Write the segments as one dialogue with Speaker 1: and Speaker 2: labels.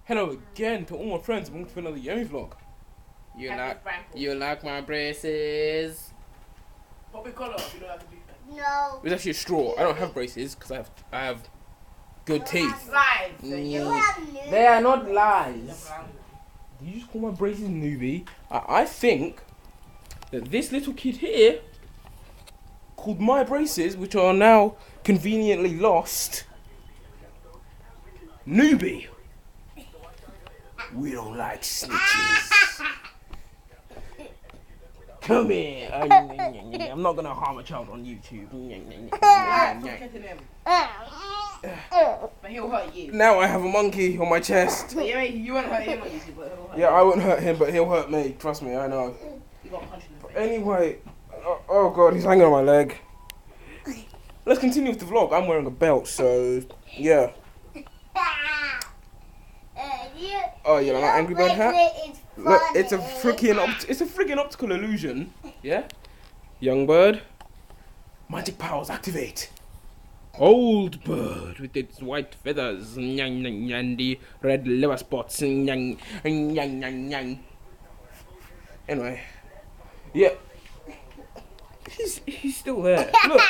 Speaker 1: Hello again to all my friends. Welcome to another YemiVlog. You like my braces?
Speaker 2: What colour? You don't have to do that.
Speaker 3: No.
Speaker 1: It's actually a straw. I don't have braces because I have good teeth.
Speaker 2: Lies.
Speaker 1: They are not lies. Did you just call my braces newbie? I think that this little kid here called my braces, which are now conveniently lost, newbie. We don't like snitches. Come here. I'm not gonna harm a child on YouTube.
Speaker 2: But he'll hurt you.
Speaker 1: Now I have a monkey on my chest.
Speaker 2: But you won't hurt him on YouTube, but he'll hurt you.
Speaker 1: Yeah, I won't hurt him, but he'll hurt me. Trust me, I know.
Speaker 2: You got punched in the face.
Speaker 1: Anyway, oh god, he's hanging on my leg. Let's continue with the vlog. I'm wearing a belt, so yeah. Oh, you like my Angry Bird hat? Look, it's a freaking optical illusion. Yeah. Young bird, magic powers activate. Old bird with its white feathers and the red liver spots. Anyway, yeah, he's still there. Look,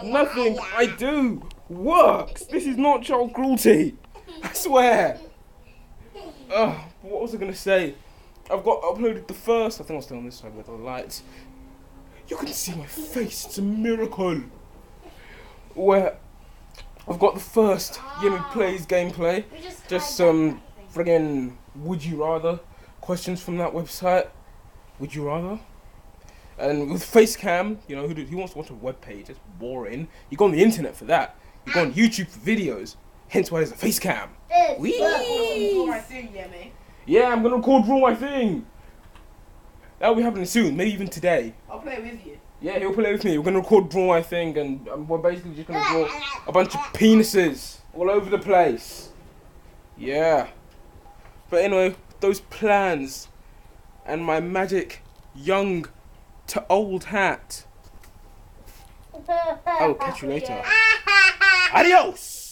Speaker 1: nothing I do works. This is not child cruelty. I swear. What was I gonna say? I've got uploaded the first. I think I'll stay on this side with the lights. You can see my face. It's a miracle. Where I've got the first Yemi Plays gameplay. Just some friggin' would you rather questions from that website. Would you rather? And with face cam, you know, who wants to watch a web page? It's boring. You go on the internet for that. You go on YouTube for videos. Hence why there's a face cam. Whee! Yeah, I'm gonna record Draw My Thing. That'll be happening soon, maybe even today.
Speaker 2: I'll play with you.
Speaker 1: Yeah, he'll play with me. We're gonna record Draw My Thing, and we're basically just gonna draw a bunch of penises all over the place. Yeah. But anyway, those plans and my magic young to old hat. I will catch you later. Adios!